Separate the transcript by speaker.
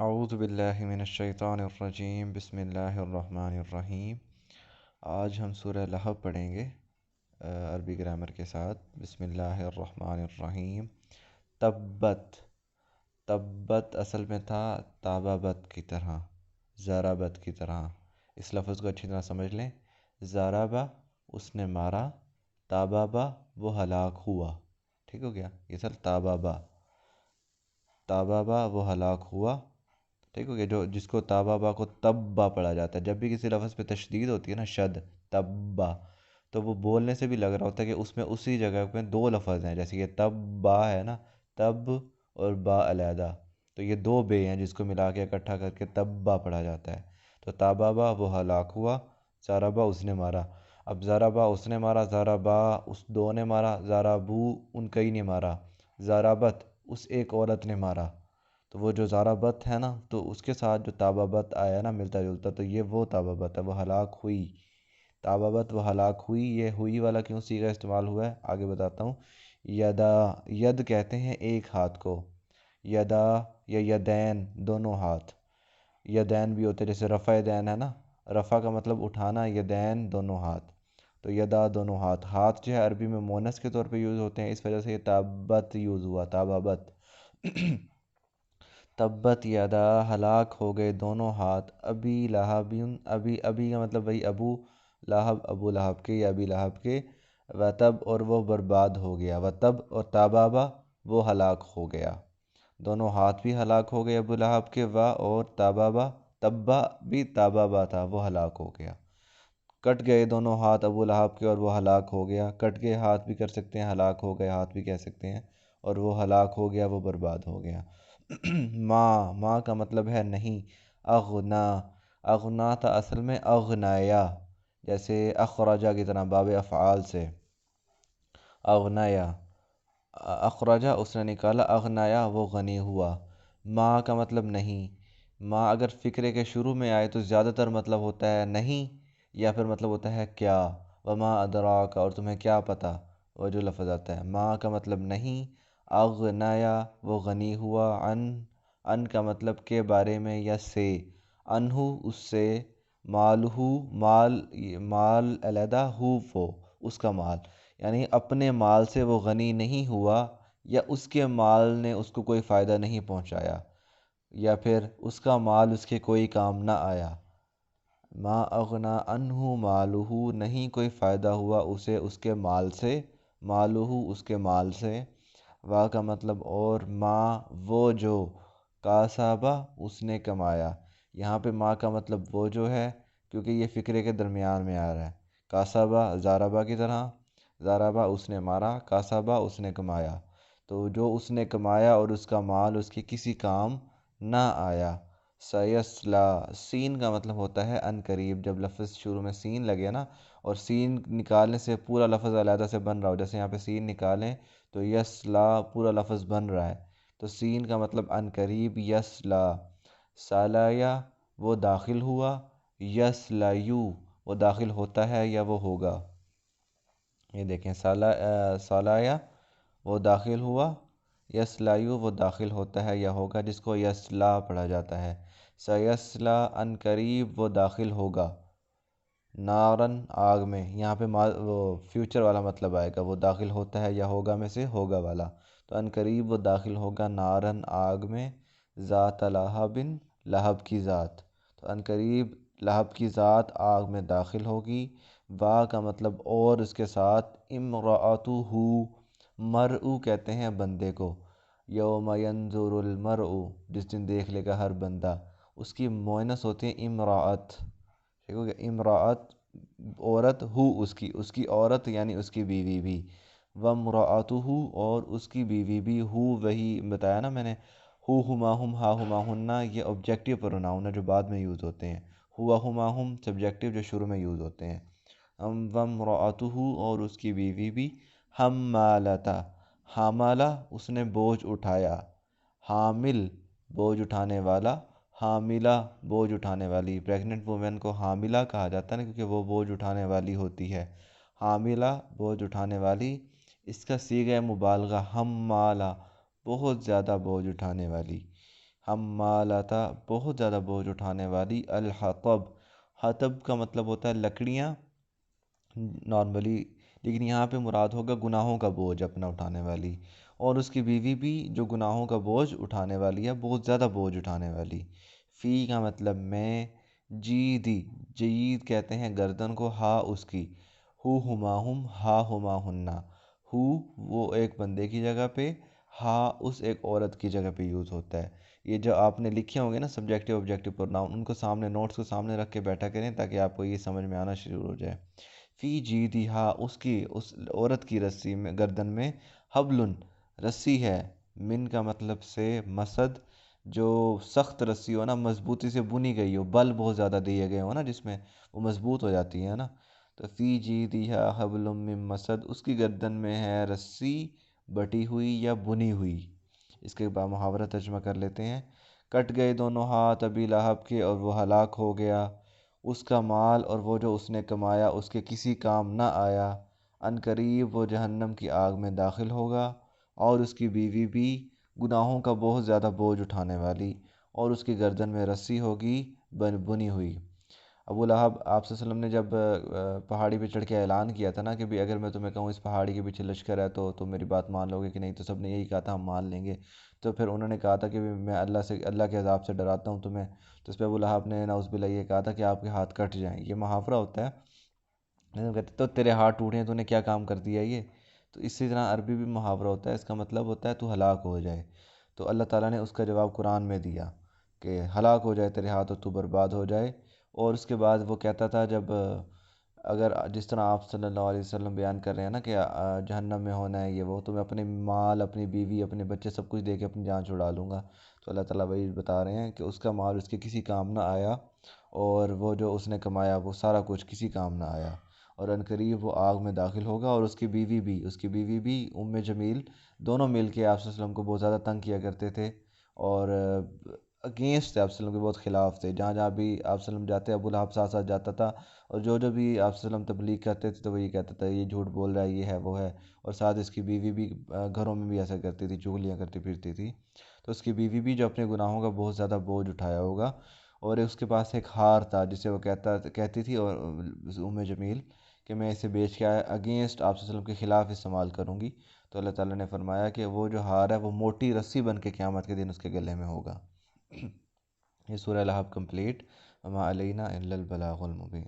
Speaker 1: اعوذ باللہ من الشیطان الرجیم بسم اللہ الرحمن الرحیم۔ آج ہم سورہ لہب پڑھیں گے عربی گرامر کے ساتھ۔ بسم اللہ الرحمن الرحیم۔ تبت، تبت اصل میں تھا تابابت کی طرح، زارابت کی طرح۔ اس لفظ کو اچھی طرح سمجھ لیں۔ زارابا اس نے مارا، تابابا وہ ہلاک ہوا۔ ٹھیک ہو گیا، یہ سر تابابا، تابابا وہ ہلاک ہوا۔ ٹھیک ہو گیا، جس کو تابابا کو تبا پڑھا جاتا ہے۔ جب بھی کسی لفظ پہ تشدید ہوتی ہے نا، شد، تبا، تو وہ بولنے سے بھی لگ رہا ہوتا ہے کہ اس میں اسی جگہ پہ دو لفظ ہیں، جیسے یہ تبا ہے نا، تب اور با علیحدہ، تو یہ دو بے ہیں جس کو ملا کے اکٹھا کر کے تبا پڑھا جاتا ہے۔ تو تابابا وہ ہلاک ہوا، زارابا اس نے مارا۔ اب زارابا اس نے مارا، زارابا اس دو نے مارا، زارابو ان کئی نے مارا، زارابت اس ایک عورت نے مارا۔ تو وہ جو زارابت ہے نا، تو اس کے ساتھ جو تابابت آیا نا ملتا جلتا، تو یہ وہ تابابت ہے، وہ ہلاک ہوئی۔ تابابت وہ ہلاک ہوئی، یہ ہوئی والا کیوں صیغہ استعمال ہوا ہے آگے بتاتا ہوں۔ یدا، ید کہتے ہیں ایک ہاتھ کو، یدا یا یدین دونوں ہاتھ، یدین بھی ہوتے ہیں، جیسے رفع دین ہے نا، رفع کا مطلب اٹھانا، یدین دونوں ہاتھ، تو یدا دونوں ہاتھ۔ ہاتھ جو ہے عربی میں مونس کے طور پہ یوز ہوتے ہیں، اس وجہ سے یہ تابت یوز ہوا، تابابت۔ تبت یدا ہلاک ہو گئے دونوں ہاتھ، ابی لہب، ابی، ابی کا مطلب وہی ابو لہب، ابو لہب کے یا ابی لہب کے، وتب اور وہ برباد ہو گیا، وتب اور تابابا وہ ہلاک ہو گیا، دونوں ہاتھ بھی ہلاک ہو گئے ابو لہب کے، و اور تابابا، تبا بھی تابابا تھا وہ ہلاک ہو گیا۔ کٹ گئے دونوں ہاتھ ابو لہب کے اور وہ ہلاک ہو گیا، کٹ گئے ہاتھ بھی کر سکتے ہیں، ہلاک ہو گئے ہاتھ بھی کہہ سکتے ہیں، اور وہ ہلاک ہو گیا، وہ برباد ہو گیا۔ ما کا مطلب ہے نہیں۔ اغنا، اغنا تھا اصل میں اغنایا، جیسے اخرجہ کی طرح باب افعال سے، اغنایا، اخرجہ اس نے نکالا، اغنایا وہ غنی ہوا۔ ما کا مطلب نہیں۔ ما اگر فقرے کے شروع میں آئے تو زیادہ تر مطلب ہوتا ہے نہیں، یا پھر مطلب ہوتا ہے کیا، وما ادراک اور تمہیں کیا پتہ، وہ جو لفظ آتا ہے۔ ما کا مطلب نہیں، اغنایا وہ غنی ہوا، ان کا مطلب کے بارے میں یا سے، انہو اس سے، مالہو مال، مال علیحدہ، ہو وہ اس کا مال، یعنی اپنے مال سے وہ غنی نہیں ہوا، یا اس کے مال نے اس کو کوئی فائدہ نہیں پہنچایا، یا پھر اس کا مال اس کے کوئی کام نہ آیا۔ ما اغنا انہو مالہو نہیں کوئی فائدہ ہوا اسے اس کے مال سے، مالہو اس کے مال سے۔ وا کا مطلب اور، ما وہ جو، کاسابہ اس نے کمایا۔ یہاں پہ ما کا مطلب وہ جو ہے، کیونکہ یہ فقرے کے درمیان میں آ رہا ہے۔ کاسابہ زارابہ کی طرح، زارابہ اس نے مارا، کاسابہ اس نے کمایا، تو جو اس نے کمایا اور اس کا مال اس کے کسی کام نہ آیا۔ سیسلا، سین کا مطلب ہوتا ہے ان قریب، جب لفظ شروع میں سین لگے نا، اور سین نکالنے سے پورا لفظ علیحدہ سے بن رہا ہو، جیسے یہاں پہ سین نکالیں تو یسلا پورا لفظ بن رہا ہے، تو سین کا مطلب ان قریب، یسلا۔ سالایا وہ داخل ہوا، یسلایو وہ داخل ہوتا ہے یا وہ ہوگا۔ یہ دیکھیں، سالایا وہ داخل ہوا، یسلایو وہ داخل ہوتا ہے یا ہوگا، جس کو یسلا پڑھا جاتا ہے۔ سیسلا ان قریب وہ داخل ہوگا، نارن آگ میں، یہاں پہ وہ فیوچر والا مطلب آئے گا، وہ داخل ہوتا ہے یا ہوگا میں سے ہوگا والا، تو ان قریب وہ داخل ہوگا نارن آگ میں، ذات لہب لہب کی ذات، تو ان قریب لہب کی ذات آگ میں داخل ہوگی۔ وا کا مطلب اور اس کے ساتھ، امرأتہ مرء کہتے ہیں بندے کو، یوم ینظر المرء جس دن دیکھ لے گا ہر بندہ، اس کی مؤنث ہوتی ہے امرأت، ٹھیک ہو گیا، امرأت عورت، ہو اس کی عورت یعنی اس کی بیوی بھی، وامرأتہ اور اس کی بیوی بھی، ہو وہی بتایا نا میں نے، ہو ہما ہم ہا ہما ہننا یہ آبجیکٹیو پروناؤن ہے جو بعد میں یوز ہوتے ہیں، ہوا ہما ہم سبجیکٹیو جو شروع میں یوز ہوتے ہیں۔ وامرأتہ اور اس کی بیوی بھی، حمالتا، حاملہ اس نے بوجھ اٹھایا، حامل بوجھ اٹھانے والا، حاملہ بوجھ اٹھانے والی، پریگننٹ وومن کو حاملہ کہا جاتا ہے نا، کیونکہ وہ بوجھ اٹھانے والی ہوتی ہے، حاملہ بوجھ اٹھانے والی۔ اس کا صیغہ مبالغہ حمالہ بہت زیادہ بوجھ اٹھانے والی۔ حمالتا بہت زیادہ بوجھ اٹھانے والی، الحطب، حطب کا مطلب ہوتا ہے لکڑیاں نارملی، لیکن یہاں پہ مراد ہوگا گناہوں کا بوجھ اپنا اٹھانے والی، اور اس کی بیوی بھی جو گناہوں کا بوجھ اٹھانے والی ہے، بہت زیادہ بوجھ اٹھانے والی۔ فی کا مطلب میں، جیدی، جید کہتے ہیں گردن کو، ہا اس کی، ہو ہما ہم، ہا ہما ہننا، ہو وہ ایک بندے کی جگہ پہ، ہا اس ایک عورت کی جگہ پہ یوز ہوتا ہے۔ یہ جو آپ نے لکھے ہوں گے نا سبجیکٹیو آبجیکٹو پروناؤن، ان کو سامنے نوٹس کو سامنے رکھ کے بیٹھا کریں تاکہ آپ کو یہ سمجھ میں آنا شروع ہو جائے۔ فی جیدہا اس کی، اس عورت کی رسی میں، گردن میں، حبل رسی ہے، من کا مطلب سے مسد، جو سخت رسی ہو نا، مضبوطی سے بنی گئی ہو، بل بہت زیادہ دیے گئے ہو نا جس میں، وہ مضبوط ہو جاتی ہے نا۔ تو فی جیدہا حبل من مسد، اس کی گردن میں ہے رسی بٹی ہوئی یا بنی ہوئی۔ اس کے بعد محاورہ ترجمہ کر لیتے ہیں۔ کٹ گئے دونوں ہاتھ ابی لہب کے اور وہ ہلاک ہو گیا، اس کا مال اور وہ جو اس نے کمایا اس کے کسی کام نہ آیا، ان قریب وہ جہنم کی آگ میں داخل ہوگا، اور اس کی بیوی بھی گناہوں کا بہت زیادہ بوجھ اٹھانے والی، اور اس کی گردن میں رسی ہوگی بنی ہوئی۔ ابو لہب آپ صلی اللہ علیہ وسلم نے جب پہاڑی پہ چڑھ کے اعلان کیا تھا نا کہ بھی اگر میں تمہیں کہوں اس پہاڑی کے پیچھے لشکر ہے تو تم میری بات مان لو گے کہ نہیں، تو سب نے یہی کہا تھا ہم مان لیں گے۔ تو پھر انہوں نے کہا تھا کہ بھی میں اللہ کے عذاب سے ڈراتا ہوں تمہیں، تو اس پہ ابو لہب نے نعوذ باللہ یہ کہا تھا کہ آپ کے ہاتھ کٹ جائیں۔ یہ محاورہ ہوتا ہے، کہتے تو تیرے ہاتھ ٹوٹے ہیں، تو نے کیا کام کر دیا یہ؟ تو اسی طرح عربی بھی محاورہ ہوتا ہے، اس کا مطلب ہوتا ہے تو ہلاک ہو جائے۔ تو اللہ تعالیٰ نے اس کا جواب قرآن میں دیا کہ ہلاک ہو جائے تیرے ہاتھ اور تو برباد ہو جائے۔ اور اس کے بعد وہ کہتا تھا جب اگر جس طرح آپ صلی اللہ علیہ وسلم بیان کر رہے ہیں نا کہ جہنم میں ہونا ہے یہ وہ، تو میں اپنے مال، اپنی بیوی، اپنے بچے سب کچھ دے کے اپنی جان چھڑا لوں گا۔ تو اللہ تعالیٰ وہی بتا رہے ہیں کہ اس کا مال اس کے کسی کام نہ آیا، اور وہ جو اس نے کمایا وہ سارا کچھ کسی کام نہ آیا، اور عنقریب وہ آگ میں داخل ہوگا، اور اس کی بیوی بھی ام جمیل، دونوں مل کے آپ صلی اللہ علیہ وسلم کو بہت زیادہ تنگ کیا کرتے تھے، اور اگینسٹ آپ صلی اللہ علیہ وسلم کے بہت خلاف تھے۔ جہاں جہاں بھی آپ صلی اللہ علیہ وسلم جاتے ابو لہب ساتھ ساتھ جاتا تھا، اور جو جو بھی آپ صلی اللہ علیہ وسلم تبلیغ کرتے تھے تو وہ یہ کہتا تھا یہ جھوٹ بول رہا ہے، یہ ہے وہ ہے، اور ساتھ اس کی بیوی بھی گھروں میں بھی ایسا کرتی تھی، چغلیاں کرتی پھرتی تھی۔ تو اس کی بیوی بھی جو اپنے گناہوں کا بہت زیادہ بوجھ اٹھایا ہوگا، اور اس کے پاس ایک ہار تھا جسے وہ کہتی تھی، اور ام جمیل، کہ میں اسے بیچ کے اگینسٹ آپ صلی اللہ علیہ وسلم کے خلاف استعمال کروں گی۔ تو اللہ تعالیٰ نے فرمایا کہ وہ جو ہار ہے وہ موٹی رسی بن کے قیامت کے دن اس کے گلے میں ہوگا۔ یہ سورہ لہب کمپلیٹ، وما علینا الا البلاغ المبین۔